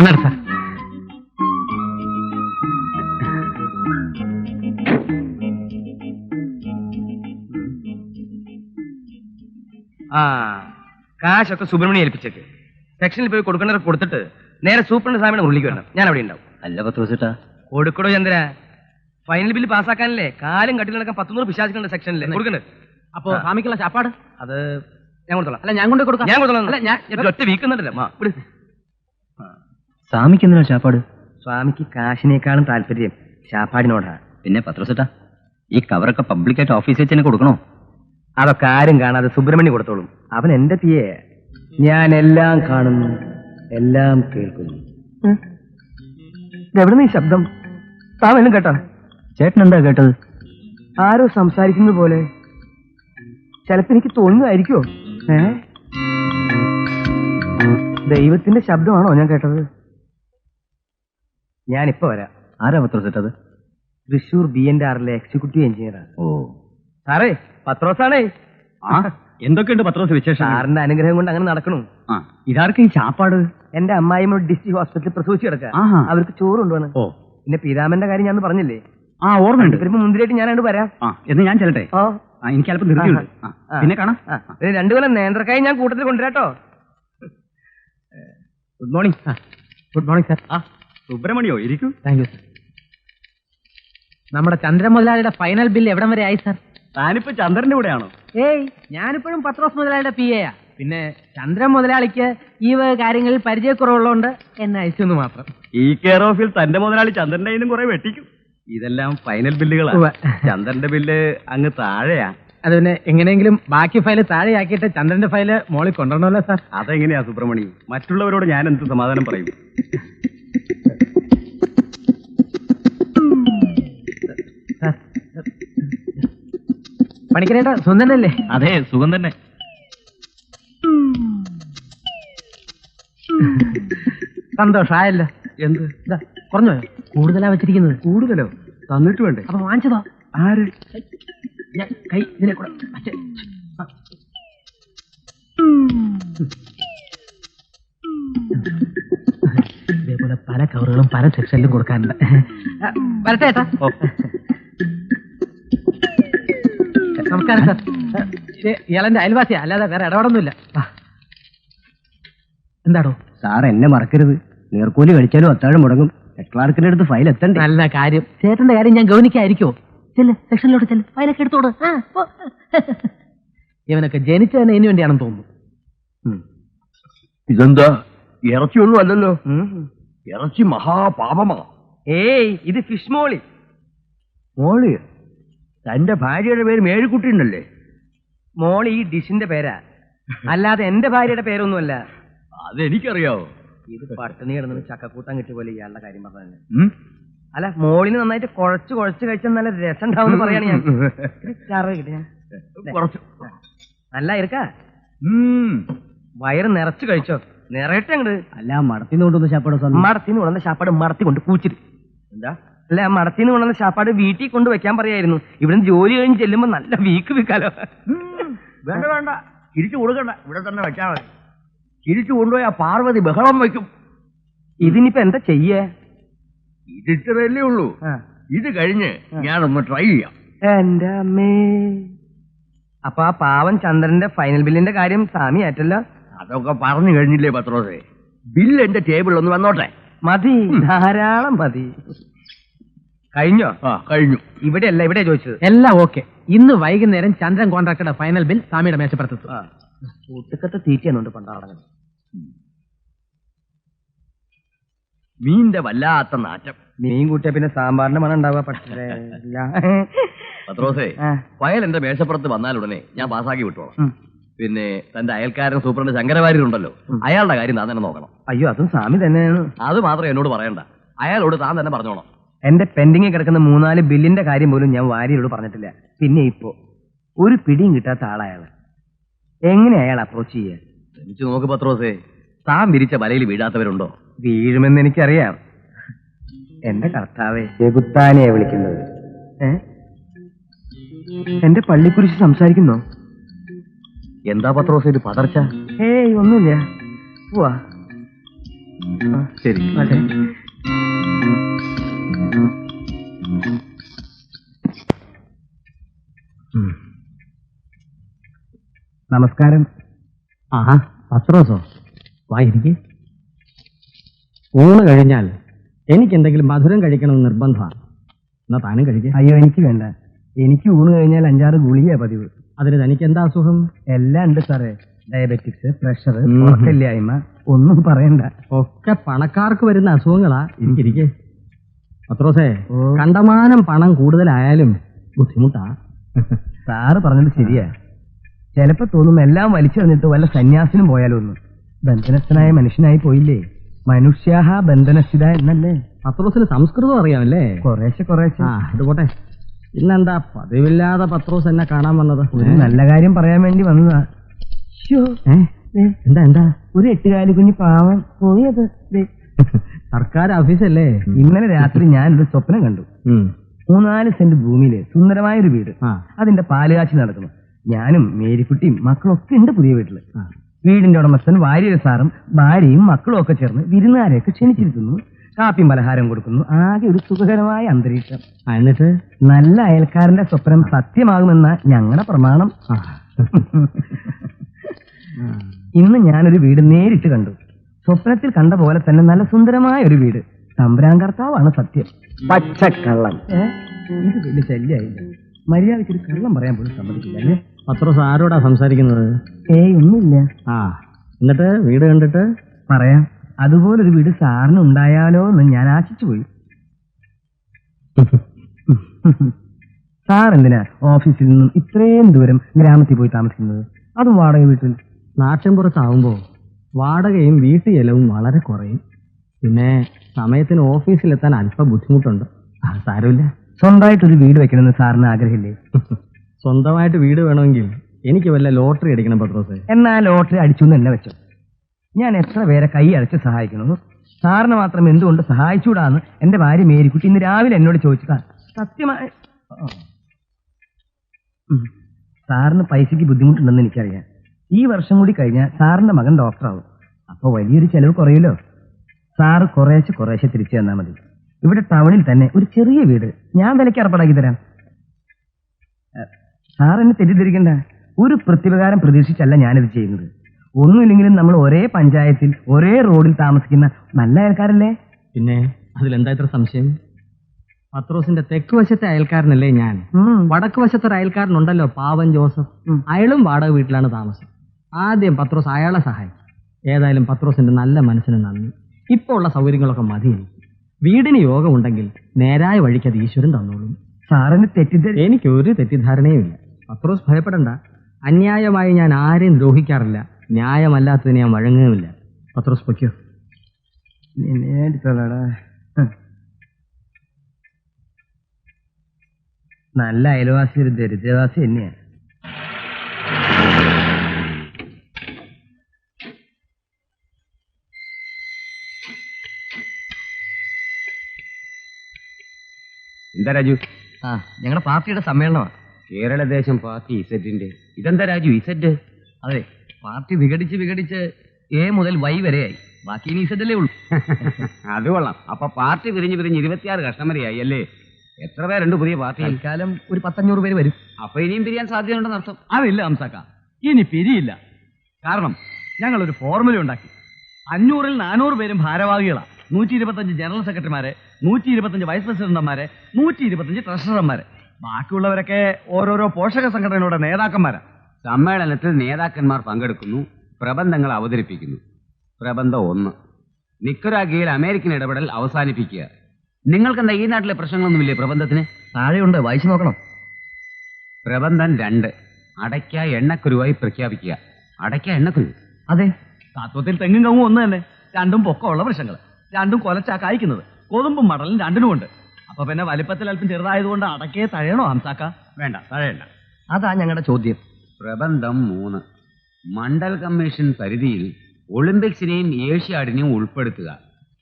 വന്നാട്ടെ സാർ. കാശൊക്കെ സുബ്രഹ്മണ്യം ഏൽപ്പിച്ചേക്ക്. സെക്ഷനിൽ പോയി കൊടുക്കേണ്ടവർക്ക് കൊടുത്തിട്ട് നേരെ സൂപ്രണ്ട് സാമിയുടെ ഉള്ളിലേക്ക് വരണം. ഞാൻ അവിടെ ഉണ്ടാവും. അല്ല പത്രോസേട്ടാ, കൊടുക്കടോ ചന്ദ്ര. ഫൈനൽ ബില്ല് പാസ്സാക്കാനല്ലേ കാലും കട്ടിൽ നടക്കാൻ 100 പിശാചുകളുടെ സെക്ഷനിൽ കൊടുക്കണ്ടേ. അപ്പോ സ്വാമിക്കുള്ള ചാപ്പാട് അത് ഞാൻ കൊടുത്തോളാം. അല്ല ഞാൻ കൊണ്ട് കൊടുക്കാം. ഞാൻ കൊടുത്തോളാം. അല്ല ഞാൻ ഒറ്റ വീക്കുന്നുണ്ടല്ലോ. സ്വാമിക്ക് എന്തിനാ ചാപ്പാട്? സ്വാമിക്ക് കാശിനേക്കാളും താല്പര്യം ചാപ്പാടിനോടാ. പിന്നെ പത്രോസേട്ടാ, ഈ കവറൊക്കെ പബ്ലിക്കായിട്ട് ഓഫീസിൽ വെച്ച് തന്നെ കൊടുക്കണോ? അതൊക്കെ ആരും കാണാതെ സുബ്രഹ്മണ്യം കൊടുത്തോളും. അവൻ എന്റെ തീയെ. ഞാൻ എല്ലാം കാണുന്നു, എല്ലാം കേൾക്കുന്നു. എവിടെ നീ ശബ്ദം? താവെല്ലാം കേട്ടോ? ചേട്ടൻ എന്താ കേട്ടത്? ആരോ സംസാരിക്കുന്നത് പോലെ. ചിലപ്പോ എനിക്ക് തോന്നുന്നതായിരിക്കോ? ദൈവത്തിന്റെ ശബ്ദമാണോ ഞാൻ കേട്ടത്? ഞാനിപ്പോ വരാം. ആരാ പത്രോസേട്ടത്? തൃശൂർ BNRലെ എക്സിക്യൂട്ടീവ് എഞ്ചിനീയറാണ്. ഓ സാറേ, പത്രോസാണേ. എന്തൊക്കെയുണ്ട് പത്രോസ് വിശേഷം? സാറിന്റെ അനുഗ്രഹം കൊണ്ട് അങ്ങനെ നടക്കണു. ഇതാർക്കും ഈ ചാപ്പാട്? എന്റെ അമ്മായിമ്മ ഡിസ്ട്രിക്ട് ഹോസ്പിറ്റലിൽ പ്രസവിച്ച് കിടക്കുക. അവർക്ക് ചോറ് കൊണ്ടുപോകണം. ഓ, പിന്നെ പീരാമന്റെ കാര്യം ഞാൻ പറഞ്ഞില്ലേ? ഓർമ്മയുണ്ട്. വരുമ്പോ മുന്തിരിയായിട്ട് ഞാൻ അങ്ങോട്ട് വരാം. എന്ന് ഞാൻ ചെല്ലട്ടെ? എനിക്ക് അല്പം ധൃതിയുണ്ട്. പിന്നെ കാണാം. 2 കൊല്ലം നേന്ത്രക്കായി ഞാൻ കൂട്ടത്തിൽ കൊണ്ടുവരാട്ടോ. Good morning. Good morning sir. സുബ്രഹ്മണ്യോ, ഇരിക്കൂ. Thank you sir. നമ്മുടെ ചന്ദ്രൻ മുതലാളിയുടെ ഫൈനൽ ബില്ല് എവിടം വരെ ആയി സാർ? താനിപ്പോ ചന്ദ്രന്റെ കൂടെയാണോ? ഏയ്, ഞാനിപ്പോഴും പത്രോസ് മുതലാളിയുടെ PA. പിന്നെ ചന്ദ്രൻ മുതലാളിക്ക് ഈ കാര്യങ്ങളിൽ പരിചയക്കുറവുള്ളതുകൊണ്ട് എന്നെ അയച്ചു മാത്രം. ഈ കെയർ ഓഫിൽ തന്റെ മുതലാളി ചന്ദ്രന്റെ കയ്യിൽ നിന്നും കുറെ വെട്ടിക്കും. ഇതെല്ലാം ഫൈനൽ ബില്ലുകളാണ്. ചന്ദ്രന്റെ ബില്ല് അങ്ങ് താഴെയാ. അത് പിന്നെ എങ്ങനെയെങ്കിലും ബാക്കി ഫയല് താഴെയാക്കിയിട്ട് ചന്ദ്രന്റെ ഫയല് മോളിൽ കൊണ്ടുവരണമല്ലോ സാർ. അതെങ്ങനെയാ സുബ്രഹ്മണി? മറ്റുള്ളവരോട് ഞാൻ എന്ത് സമാധാനം പറയും? പണിക്കരേട്ടാ സ്വന്തനല്ലേ? അതെ, സുഖം തന്നെ. സന്തോഷായല്ലോ. എന്ത്? കുറഞ്ഞോ? കൂടുതലാ വെച്ചിരിക്കുന്നത്. കൂടുതലോ? തന്നിട്ട് വേണ്ടേ? അപ്പൊ വാങ്ങിച്ചതോ? ആര്? ഞാൻ കൈ ഇതിനെ കൂടെ ഇതേപോലെ പല കവറുകളും പല സെക്ഷനിലും കൊടുക്കാനുണ്ട്. വരട്ടെ ഏട്ടാ. നമസ്കാരം സാർ. ഇയാളെന്റെ അയൽവാസിയാ, അല്ലാതെ വേറെ ഇടപെടൊന്നുമില്ല. എന്താണോ സാർ, എന്നെ മറക്കരുത്. നേർക്കൂലി കഴിച്ചാലും അത്താഴം മുടങ്ങും. ക്ലാർക്കിന്റെ അടുത്ത് ഫയൽ എത്തണ്ടേ? നല്ല കാര്യം. ചേട്ടന്റെ കാര്യം ഞാൻ ഗൗനിക്കായിരിക്കോ? ചെല്ല്, സെക്ഷനിലോട്ട് ചെല്ല്, ഫയലൊക്കെ എടുത്തോട്. ഇവനൊക്കെ ജനിച്ചതിന് ഇതിനു വേണ്ടിയാണെന്ന് തോന്നുന്നു. ഇതെന്താ? ഇറച്ചിയൊന്നും അല്ലല്ലോ. ഇറച്ചി മഹാപാപമാ. ഏയ്, ഇത് ഫിഷ് മോളി. മോളി? തന്റെ ഭാര്യയുടെ പേര് മേരിക്കുട്ടി ഉണ്ടല്ലേ? മോളി ഈ ഡിഷിന്റെ പേരാ, അല്ലാതെ എന്റെ ഭാര്യയുടെ പേരൊന്നുമല്ല. അതെനിക്കറിയാവോ? ഇത് പട്ടിണി കിടന്ന് ചക്കക്കൂട്ടം കിട്ടിയ പോലെ ഇയാളുടെ കാര്യം പറഞ്ഞു. അല്ല, മോളിന് നന്നായിട്ട് കുഴച്ച് കഴിച്ചാൽ നല്ല രസം ഉണ്ടാവും പറയാണ് ഞാൻ. നല്ല ഇരിക്ക. വയറ് നിറച്ചു കഴിച്ചോ? നിറയട്ടെ അങ്ങട്. അല്ല, മടത്തിന്ന് കൊണ്ടുവന്ന ചാപ്പാട്? മടത്തിന്ന് കൊണ്ടുവന്ന ചാപ്പാട് മടത്തി കൊണ്ട് കൂച്ചിട്ട്. എന്താ? അല്ല, മടത്തിന്ന് കൊണ്ടുവന്ന ചാപ്പാട് വീട്ടിൽ കൊണ്ട് വെക്കാൻ പറയായിരുന്നു. ഇവിടുന്ന് ജോലി കഴിഞ്ഞ് ചെല്ലുമ്പോ നല്ല വീക്ക് വിൽക്കാലോ. വേണ്ട വേണ്ട, തിരിച്ചു കൊടുക്കണ്ട, ഇവിടെ തന്നെ വെച്ചാൽ മതി. തിരിച്ചു കൊണ്ടുപോയി ആ പാർവതി ബഹളം വയ്ക്കും. ഇതിനിപ്പോ എന്താ ചെയ്യേ? ഇതിത്രയല്ലേ ഉള്ളൂ. ഇത് കഴിഞ്ഞ് ഞാനൊന്ന് ട്രൈ ചെയ്യാം. എന്റെ അമ്മേ. അപ്പൊ ആ പാവൻ ചന്ദ്രന്റെ ഫൈനൽ ബില്ലിന്റെ കാര്യം സ്വാമി ആറ്റല്ലോ? അതൊക്കെ പറഞ്ഞു കഴിഞ്ഞില്ലേ പത്രോസേ? ബില്ല് എന്റെ ടേബിളിൽ ഒന്ന് വന്നോട്ടെ. മതി, ധാരാളം മതി. കഴിഞ്ഞോ? കഴിഞ്ഞു. ഇവിടെയല്ല, ഇവിടെ ചോദിച്ചത്. എല്ലാം ഓക്കെ. ഇന്ന് വൈകുന്നേരം ചന്ദ്രൻ കോൺട്രാക്ടറുടെ ഫൈനൽ ബിൽ സ്വാമിയുടെ മേശപ്പുറത്തെത്തും. കൂട്ടുകത്തെ തീറ്റയെന്നുണ്ട് പണ്ടാടങ്ങൾ. മീന്റെ വല്ലാത്ത നാറ്റം. മീൻ കൂട്ടിയ പിന്നെ സാമ്പാറിന്റെ മണം ഉണ്ടാവുക. പക്ഷേ പത്രോസേ, ഫയൽ എന്റെ മേശപ്പുറത്ത് വന്നാലുടനെ ഞാൻ പാസ്സാക്കി വിട്ടോളാം. പിന്നെ തന്റെ അയൽക്കാരൻ സൂപ്രണ്ട് ശങ്കരവാര്യരുണ്ടല്ലോ, അയാളുടെ കാര്യം താൻ തന്നെ നോക്കണം. അയ്യോ, അതും സ്വാമി തന്നെയാണ്. അത് മാത്രം എന്നോട് പറയണ്ട, അയാളോട് താൻ തന്നെ പറഞ്ഞോണം. എന്റെ പെൻഡിങ്ങിൽ കിടക്കുന്ന 3-4 ബില്ലിന്റെ കാര്യം പോലും ഞാൻ വാര്യരോട് പറഞ്ഞിട്ടില്ല. പിന്നെ ഇപ്പോ ഒരു പിടിയും കിട്ടാത്ത ആളയാള്. എങ്ങനെ അയാൾ അപ്രോച്ച് ചെയ്യാ? എനിക്ക് നോക്ക് പത്രോസേ, താൻ വിരിച്ച വലയിൽ വീഴാത്തവരുണ്ടോ? വീഴുമെന്ന് എനിക്കറിയാം. എന്റെ കർത്താവേ, ചെകുത്താനെയാ വിളിക്കുന്നത്. എന്റെ പള്ളിക്കുരിശ് സംസാരിക്കുന്നോ? എന്താ പത്രോസേ ഇത് പതർച്ച? ഏയ്, ഒന്നുമില്ല. പോവാ. ശരി. നമസ്കാരം. ആഹാ, പത്രോസോ? വായിരിക്കെ. ഊണ് കഴിഞ്ഞാൽ എനിക്ക് എന്തെങ്കിലും മധുരം കഴിക്കണമെന്ന് നിർബന്ധമാണ്. എന്നാ താനും കഴിക്കുക. അയ്യോ, എനിക്ക് വേണ്ട. എനിക്ക് ഊണ് കഴിഞ്ഞാൽ 5-6 ഗുളികയാ പതിവ്. അതിന് തനിക്ക് എന്താ അസുഖം? എല്ലാം ഉണ്ട് സാറേ. ഡയബറ്റിക്സ്, പ്രഷർ, ഉറക്കമില്ലായ്മ, ഒന്നും പറയണ്ട. ഒക്കെ പണക്കാർക്ക് വരുന്ന അസുഖങ്ങളാ. ഇരിക്കെ. പത്രോസേ, കണ്ടമാനം പണം കൂടുതലായാലും ബുദ്ധിമുട്ടാ. സാറ് പറഞ്ഞത് ശരിയാ. ചിലപ്പോ തോന്നും എല്ലാം വലിച്ചു തന്നിട്ട് വല്ല സന്യാസിനും പോയാലോ ഒന്ന്. ബന്ധനസ്ഥനായ മനുഷ്യനായി പോയില്ലേ. മനുഷ്യാഹ ബന്ധനസ്ഥിത എന്നല്ലേ. പത്രോസിന് സംസ്കൃതം അറിയാമല്ലേ? കുറേശ്ശെ. ആ, ഇത് പോട്ടെ. ഇന്നെന്താ പതിവില്ലാതെ പത്രോസ് എന്നെ കാണാൻ വന്നത്? ഒരു നല്ല കാര്യം പറയാൻ വേണ്ടി വന്നതാ. എന്താ ഒരു 8 കുഞ്ഞ് പാവം പോയത്. സർക്കാർ ഓഫീസല്ലേ? ഇന്നലെ രാത്രി ഞാനൊരു സ്വപ്നം കണ്ടു. 3-4 സെന്റ് ഭൂമിയില് സുന്ദരമായൊരു വീട്. അതിന്റെ പാലുകാച്ചി നടക്കുന്നു. ഞാനും മേരിക്കുട്ടിയും മക്കളും ഒക്കെ ഉണ്ട് പുതിയ വീട്ടില്. വീടിന്റെ ഉടമസ്ഥൻ വാര്യർ സാറും ഭാര്യയും മക്കളും ഒക്കെ ചേർന്ന് വിരുന്നുകാരെയൊക്കെ ക്ഷണിച്ചിരുത്തുന്നു. കാപ്പിയും പലഹാരം കൊടുക്കുന്നു. ആകെ ഒരു സുഖകരമായ അന്തരീക്ഷം. എന്നിട്ട് നല്ല അയൽക്കാരന്റെ സ്വപ്നം സത്യമാകുമെന്ന ഞങ്ങളുടെ പ്രമാണം. ഇന്ന് ഞാനൊരു വീട് നേരിട്ട് കണ്ടു. സ്വപ്നത്തിൽ കണ്ട പോലെ തന്നെ നല്ല സുന്ദരമായ ഒരു വീട്. തമ്പുരാൻ കർത്താവാണ് സത്യം. പച്ചക്കള്ളം. ഇത് വലിയ ശല്യായില്ല. മര്യാദയ്ക്ക് ഒരു കള്ളം പറയാൻ പോലും സമ്മതിക്കില്ല അല്ലേ? പത്രോസ് ആരോടാ സംസാരിക്കുന്നത്? ഒന്നുമില്ല. ആ, എന്നിട്ട് വീട് കണ്ടിട്ട് പറയാം. അതുപോലൊരു വീട് സാറിന് ഉണ്ടായാലോ എന്ന് ഞാൻ ആശിച്ചു പോയി. സാർ എന്തിനാ ഓഫീസിൽ നിന്നും ഇത്രയും ദൂരം ഗ്രാമത്തിൽ പോയി താമസിക്കുന്നത്? അതും വാടക വീട്ടിൽ. നാട്ടിൻപുറത്താവുമ്പോ വാടകയും വീട്ടു ചെലവും വളരെ കുറയും. പിന്നെ സമയത്തിന് ഓഫീസിലെത്താൻ അല്പം ബുദ്ധിമുട്ടുണ്ട്. അത് സാരമില്ല. സ്വന്തമായിട്ടൊരു വീട് വെക്കണമെന്ന് സാറിന് ആഗ്രഹമില്ലേ? സ്വന്തമായിട്ട് വീട് വേണമെങ്കിൽ എനിക്ക് വല്ല ലോട്ടറി അടിക്കണം പത്രോസേ. എന്നാ ലോട്ടറി അടിച്ചു എന്ന് തന്നെ വെച്ചോ. ഞാൻ എത്ര പേരെ കൈ അടച്ച് സഹായിക്കുന്നു. സാറിന് മാത്രം എന്തുകൊണ്ട് സഹായിച്ചുകൂടാന്ന് എന്റെ ഭാര്യ മേരിക്കുട്ടി ഇന്ന് രാവിലെ എന്നോട് ചോദിച്ചതാ. സത്യമായി സാറിന് പൈസയ്ക്ക് ബുദ്ധിമുട്ടുണ്ടെന്ന് എനിക്കറിയാം. ഈ വർഷം കൂടി കഴിഞ്ഞാൽ സാറിന്റെ മകൻ ഡോക്ടറാവും. അപ്പൊ വലിയൊരു ചെലവ് കുറയുമല്ലോ. സാറ് കുറേശ്ശെ തിരിച്ചു തന്നാൽ മതി. ഇവിടെ ടൗണിൽ തന്നെ ഒരു ചെറിയ വീട് ഞാൻ വിലയ്ക്ക് ഏർപ്പാടാക്കി തരാം. സാർ എന്നെ തെറ്റിദ്ധരിക്കണ്ട. ഒരു പ്രത്യുപകാരം പ്രതീക്ഷിച്ചല്ല ഞാനിത് ചെയ്യുന്നത്. ഒന്നുമില്ലെങ്കിലും നമ്മൾ ഒരേ പഞ്ചായത്തിൽ ഒരേ റോഡിൽ താമസിക്കുന്ന നല്ല അയൽക്കാരല്ലേ? പിന്നെ അതിലെന്താ ഇത്ര സംശയം? പത്രോസിന്റെ തെക്ക് വശത്തെ അയൽക്കാരനല്ലേ ഞാൻ? വടക്ക് വശത്തെ ഒരു അയൽക്കാരനുണ്ടല്ലോ, പാവൻ ജോസഫ്. അയാളും വാടക വീട്ടിലാണ് താമസം. ആദ്യം പത്രോസ് അയാളെ സഹായിക്കും. ഏതായാലും പത്രോസിന്റെ നല്ല മനസ്സിന് നന്ദി. ഇപ്പോൾ ഉള്ള സൗകര്യങ്ങളൊക്കെ മതി. വീടിന് യോഗമുണ്ടെങ്കിൽ നേരായ വഴിക്ക് അത് ഈശ്വരൻ തന്നോളും. സാറിന് തെറ്റിദ്ധരി എനിക്കൊരു തെറ്റിദ്ധാരണയുമില്ല. പത്രോസ് ഭയപ്പെടണ്ട. അന്യായമായി ഞാൻ ആരെയും ദ്രോഹിക്കാറില്ല. ന്യായമല്ലാത്തതിന് ഞാൻ വഴങ്ങുകയുമില്ല. പത്രോസ് പൊയ്ക്കോ. നല്ല അയൽവാസി ഒരു ദരിദ്രവാസി തന്നെയാ. എന്താ രാജു? ഞങ്ങളുടെ പാർട്ടിയുടെ സമ്മേളനമാണ്. കേരളദേശം പാർട്ടി ഇസെറ്റിന്റെ. ഇതെന്താ രാജു ഇസെറ്റ്? അതെ, പാർട്ടി വിഘടിച്ച് എ മുതൽ വൈ വരെയായി. ബാക്കി ഇനി ഇസെറ്റല്ലേ ഉള്ളൂ. അത് കൊള്ളാം. അപ്പൊ പാർട്ടി പിരിഞ്ഞ് 26 കസ്റ്റമറിയായി അല്ലേ? എത്ര പേരുണ്ട് പുതിയ പാർട്ടി? തൽക്കാലം ഒരു 500 പേര് വരും. അപ്പൊ ഇനിയും പിരിയാൻ സാധ്യതയുണ്ടെന്ന് അർത്ഥം. അതില്ല ഹംസക്ക, ഇനി പിരിയില്ല. കാരണം ഞങ്ങളൊരു ഫോർമുല ഉണ്ടാക്കി. 500-ൽ 400 പേരും ഭാരവാഹികളാണ്. 125 ജനറൽ സെക്രട്ടറിമാരെ, 125 വൈസ് പ്രസിഡന്റുമാരെ, 125 ട്രഷറർമാരെ. ബാക്കിയുള്ളവരൊക്കെ ഓരോരോ പോഷക സംഘടനയുടെ നേതാക്കന്മാരാ. സമ്മേളനത്തിൽ നേതാക്കന്മാർ പങ്കെടുക്കുന്നു, പ്രബന്ധങ്ങൾ അവതരിപ്പിക്കുന്നു. പ്രബന്ധം 1, നിക്കരാഗിയയിൽ അമേരിക്കൻ ഇടപെടൽ അവസാനിപ്പിക്കുക. നിങ്ങൾക്കെന്താ ഈ നാട്ടിലെ പ്രശ്നങ്ങളൊന്നുമില്ലേ പ്രബന്ധത്തിന്? താഴെയുണ്ട്, വായിച്ചു നോക്കണം. പ്രബന്ധം 2, അടയ്ക്ക എണ്ണക്കുരുവായി പ്രഖ്യാപിക്കുക. അടയ്ക്ക എണ്ണക്കുരു? അതെ, തത്വത്തിൽ തെങ്ങും കവുങ്ങും ഒന്ന് തന്നെ. രണ്ടും പൊക്കമുള്ള വൃക്ഷങ്ങൾ, രണ്ടും കൊലച്ചാ കായ്ക്കുന്നത്. കൊതുമ്പും മടലും രണ്ടിനുമുണ്ട്. അപ്പൊ പിന്നെ വലിപ്പത്തിൽ അല്പം ചെറുതായതുകൊണ്ട് അടക്കേ തഴയണോ ഹംസാക്ക? വേണ്ട, തഴയണ്ട. അതാ ഞങ്ങളുടെ ചോദ്യം. പ്രബന്ധം 3, മണ്ഡൽ കമ്മീഷൻ പരിധിയിൽ ഒളിമ്പിക്സിനെയും ഏഷ്യാഡിനെയും ഉൾപ്പെടുത്തുക.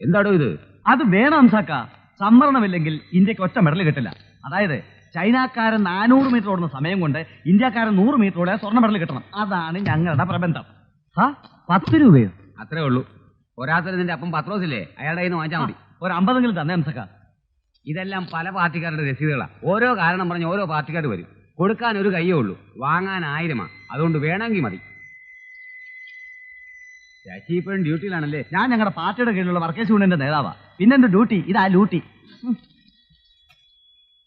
എന്താടോ ഇത്? അത് വേണം ഹംസാക്ക. സംവരണമില്ലെങ്കിൽ ഇന്ത്യക്ക് ഒറ്റ മെഡൽ കിട്ടില്ല. അതായത് ചൈനക്കാരൻ 400 മീറ്റർ ഓടുന്ന സമയം കൊണ്ട് ഇന്ത്യക്കാരൻ 100 മീറ്റർ ഓടിയാൽ സ്വർണ്ണ മെഡൽ കിട്ടണം. അതാണ് ഞങ്ങളുടെ പ്രബന്ധം. 10 രൂപയോ? അത്രേ ഉള്ളൂ. ഒരാത്തരം നിന്റെ അപ്പം പത്രോസില്ലേ അയാളുടെ കയ്യിൽ നിന്ന് വാങ്ങിച്ചാൽ മതി. ഒരു 50 തന്നെ അംസക്ക. ഇതെല്ലാം പല പാർട്ടിക്കാരുടെ രസീതുകളാണ്. ഓരോ കാരണം പറഞ്ഞ് ഓരോ പാർട്ടിക്കാർ വരും. കൊടുക്കാൻ ഒരു കയ്യേ ഉള്ളൂ, വാങ്ങാൻ 1000. അതുകൊണ്ട് വേണമെങ്കിൽ മതി. ശശി ഇപ്പോഴും ഡ്യൂട്ടിയിലാണല്ലേ? ഞാൻ ഞങ്ങളുടെ പാർട്ടിയുടെ കീഴിലുള്ള വർക്കേഴ്സ് യൂണിയന്റെ നേതാവാ. പിന്നെ എന്റെ ഡ്യൂട്ടി ഇതാ ലൂട്ടി.